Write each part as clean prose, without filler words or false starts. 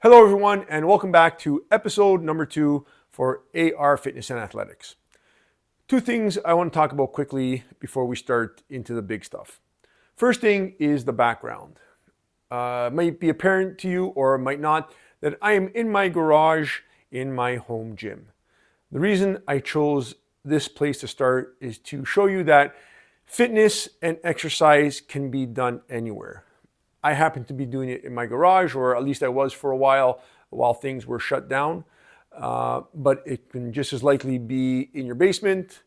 Hello everyone and welcome back to episode number 2 for AR Fitness and Athletics. Two things I want to talk about quickly before we start into the big stuff. First thing is the background. It might be apparent to you or it might not that I am in my garage in my home gym. The reason I chose this place to start is to show you that fitness and exercise can be done anywhere. I happen to be doing it in my garage, or at least I was for a while things were shut down. But it can just as likely be in your basement,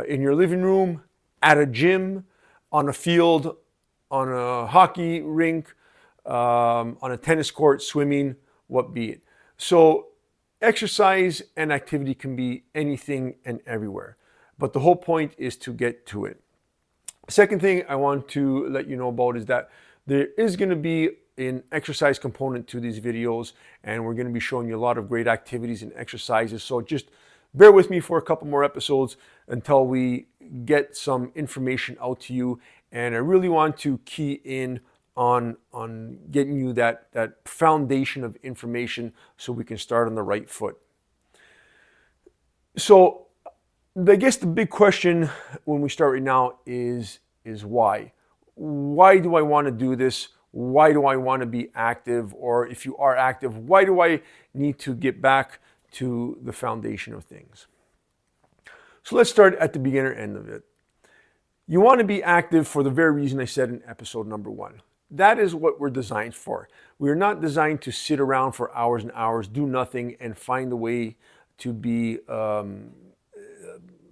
in your living room, at a gym, on a field, on a hockey rink, on a tennis court, swimming, what be it. So exercise and activity can be anything and everywhere. But the whole point is to get to it. Second thing I want to let you know about is that there is going to be an exercise component to these videos, and we're going to be showing you a lot of great activities and exercises. So just bear with me for a couple more episodes until we get some information out to you. And I really want to key in on getting you that foundation of information so we can start on the right foot. So I guess the big question when we start right now is why? Why do I want to do this? Why do I want to be active? Or if you are active, why do I need to get back to the foundation of things? So let's start at the beginner end of it. You want to be active for the very reason I said in episode number 1. That is what we're designed for. We are not designed to sit around for hours and hours, do nothing, and find a way to be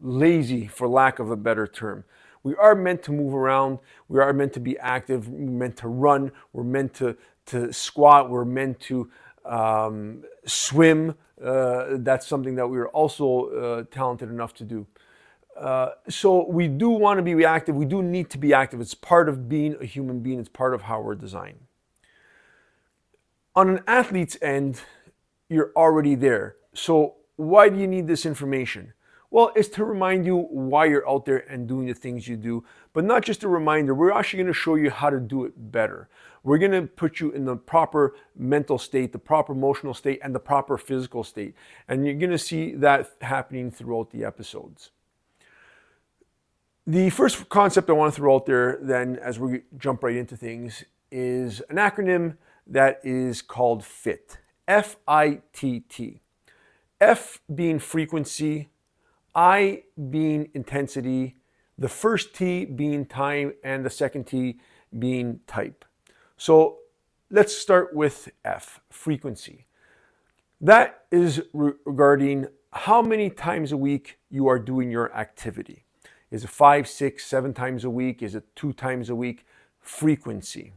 lazy, for lack of a better term. We are meant to move around. We are meant to be active. We're meant to run. We're meant to squat. We're meant to swim. That's something that we are also talented enough to do. So we do want to be active. We do need to be active. It's part of being a human being. It's part of how we're designed. On an athlete's end, you're already there. So why do you need this information? Well, it's to remind you why you're out there and doing the things you do, but not just a reminder. We're actually going to show you how to do it better. We're going to put you in the proper mental state, the proper emotional state, and the proper physical state. And you're going to see that happening throughout the episodes. The first concept I want to throw out there then, as we jump right into things, is an acronym that is called FITT. F-I-T-T. F being frequency, I being intensity, the first T being time, and the second T being type. So let's start with F, frequency. That is regarding how many times a week you are doing your activity. Is it 5, 6, 7 times a week? Is it 2 times a week? Frequency.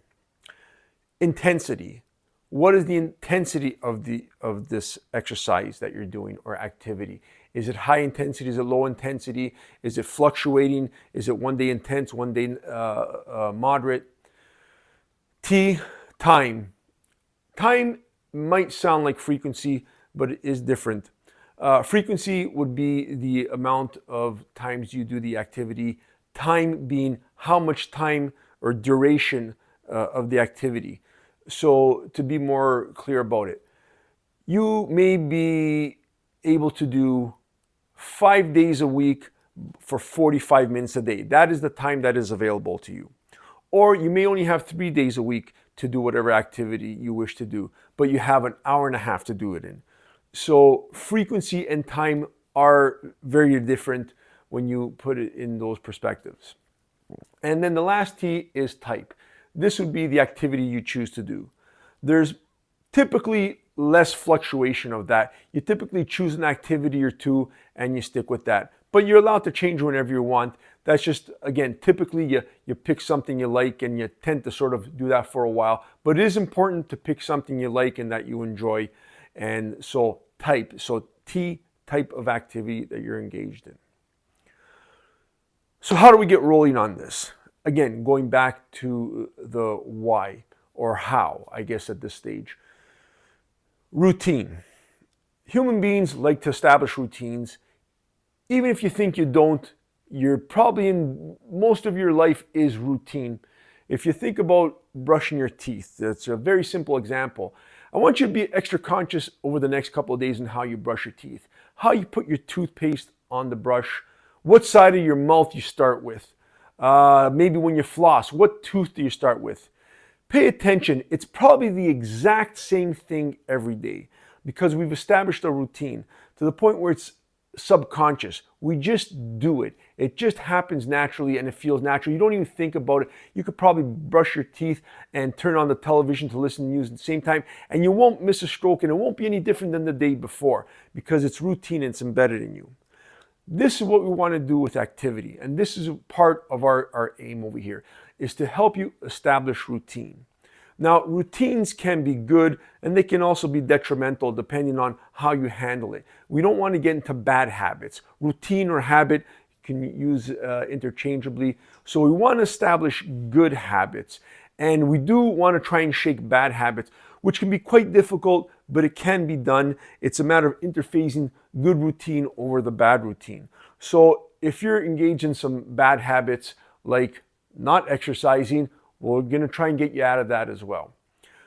Intensity. What is the intensity of this exercise that you're doing or activity? Is it high intensity? Is it low intensity? Is it fluctuating? Is it one day intense, one day moderate? T, time. Time might sound like frequency, but it is different. Frequency would be the amount of times you do the activity. Time being how much time or duration of the activity. So to be more clear about it, you may be able to do 5 days a week for 45 minutes a day. That is the time that is available to you. Or you may only have 3 days a week to do whatever activity you wish to do, but you have an hour and a half to do it in. So frequency and time are very different when you put it in those perspectives. And then the last T is type. This would be the activity you choose to do. There's typically less fluctuation of that. You typically choose an activity or two and you stick with that. But you're allowed to change whenever you want. That's just, again, typically you pick something you like and you tend to sort of do that for a while. But it is important to pick something you like and that you enjoy. And so type, so T, type of activity that you're engaged in. So how do we get rolling on this? Again, going back to the why or how, I guess at this stage. Routine. Human beings like to establish routines. Even if you think you don't, you're probably in most of your life is routine. If you think about brushing your teeth, that's a very simple example. I want you to be extra conscious over the next couple of days in how you brush your teeth, how you put your toothpaste on the brush, what side of your mouth you start with, maybe when you floss, what tooth do you start with? Pay attention. It's probably the exact same thing every day because we've established a routine to the point where it's subconscious. We just do it. It just happens naturally and it feels natural. You don't even think about it. You could probably brush your teeth and turn on the television to listen to news at the same time, and you won't miss a stroke, and it won't be any different than the day before because it's routine and it's embedded in you. This is what we want to do with activity, and this is part of our aim over here, is to help you establish routine. Now, routines can be good and they can also be detrimental depending on how you handle it. We don't want to get into bad habits. Routine or habit can use interchangeably. So we want to establish good habits, and we do want to try and shake bad habits, which can be quite difficult, but it can be done. It's a matter of interphasing good routine over the bad routine. So if you're engaged in some bad habits like not exercising, we're going to try and get you out of that as well.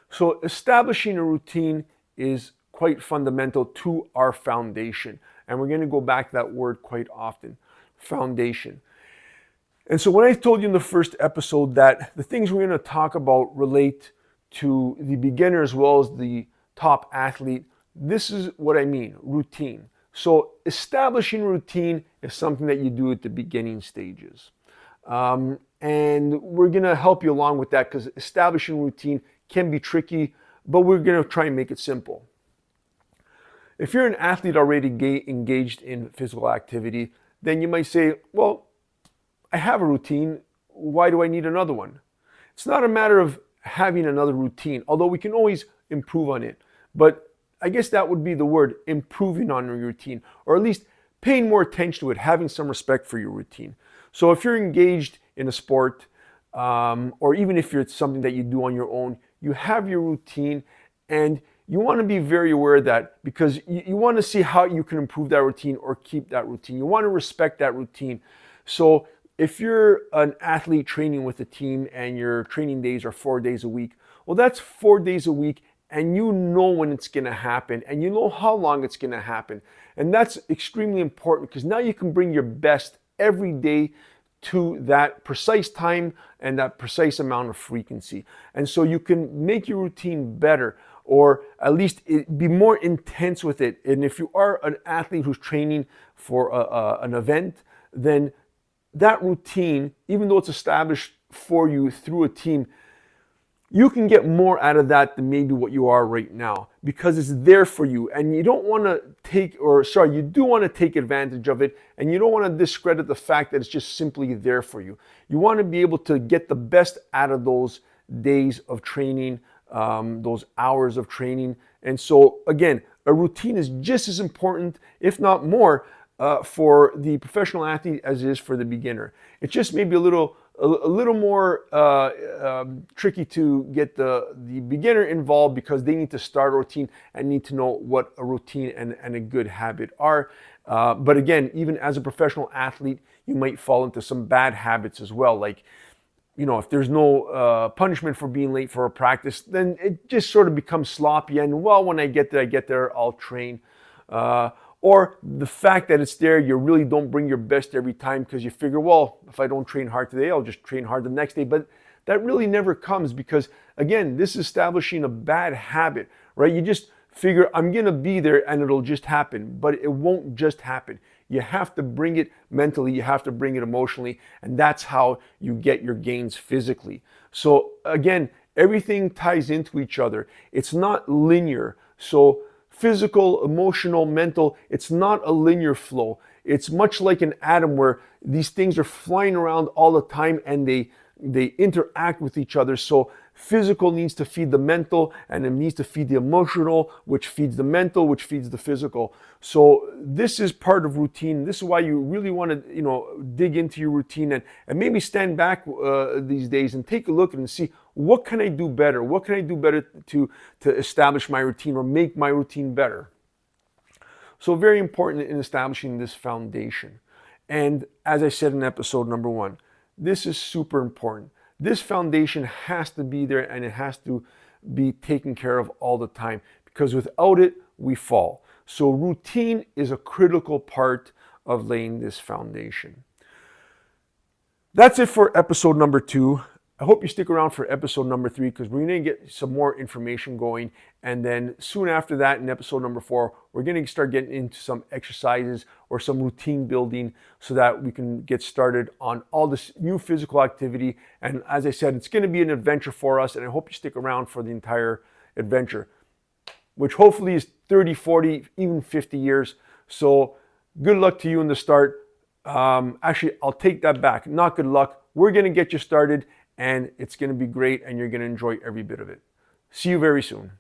So establishing a routine is quite fundamental to our foundation. And we're going to go back to that word quite often, foundation. And so when I told you in the first episode that the things we're going to talk about relate to the beginner as well as the top athlete, this is what I mean, routine. So establishing routine is something that you do at the beginning stages. And we're going to help you along with that because establishing routine can be tricky, but we're going to try and make it simple. If you're an athlete already engaged in physical activity, then you might say, well, I have a routine. Why do I need another one? It's not a matter of having another routine, although we can always improve on it. But I guess that would be the word, improving on your routine, or at least paying more attention to it, having some respect for your routine. So if you're engaged in a sport, or even if it's something that you do on your own, you have your routine, and you want to be very aware of that because you want to see how you can improve that routine or keep that routine. You want to respect that routine. So if you're an athlete training with a team and your training days are 4 days a week, well, that's 4 days a week, and you know when it's going to happen, and you know how long it's going to happen. And that's extremely important because now you can bring your best every day to that precise time and that precise amount of frequency. And so you can make your routine better, or at least be more intense with it. And if you are an athlete who's training for an event, then that routine, even though it's established for you through a team, you can get more out of that than maybe what you are right now because it's there for you, and you don't want to you do want to take advantage of it, and you don't want to discredit the fact that it's just simply there for you. You want to be able to get the best out of those days of training, those hours of training. And so again, a routine is just as important, if not more, for the professional athlete as it is for the beginner. It's just maybe a little more tricky to get the beginner involved because they need to start a routine and need to know what a routine and a good habit are. But again, even as a professional athlete, you might fall into some bad habits as well. Like, if there's no punishment for being late for a practice, then it just sort of becomes sloppy. And well, when I get there, I'll train. Or the fact that it's there, you really don't bring your best every time because you figure, well, if I don't train hard today, I'll just train hard the next day. But that really never comes because, again, this is establishing a bad habit, right? You just figure, I'm going to be there and it'll just happen. But it won't just happen. You have to bring it mentally, you have to bring it emotionally, and that's how you get your gains physically. So again, everything ties into each other. It's not linear. So physical, emotional, mental, it's not a linear flow. It's much like an atom where these things are flying around all the time and they interact with each other. So physical needs to feed the mental, and it needs to feed the emotional, which feeds the mental, which feeds the physical. So this is part of routine. This is why you really want to, dig into your routine and maybe stand back these days and take a look and see, what can I do better? What can I do better to establish my routine or make my routine better? So very important in establishing this foundation. And as I said in episode number 1, this is super important. This foundation has to be there, and it has to be taken care of all the time, because without it, we fall. So routine is a critical part of laying this foundation. That's it for episode number 2. I hope you stick around for episode number 3, because we're going to get some more information going. And then soon after that, in episode number 4, we're going to start getting into some exercises or some routine building so that we can get started on all this new physical activity. And as I said, it's going to be an adventure for us. And I hope you stick around for the entire adventure, which hopefully is 30, 40, even 50 years. So good luck to you in the start. Actually, I'll take that back. Not good luck. We're going to get you started, and it's going to be great, and you're going to enjoy every bit of it. See you very soon.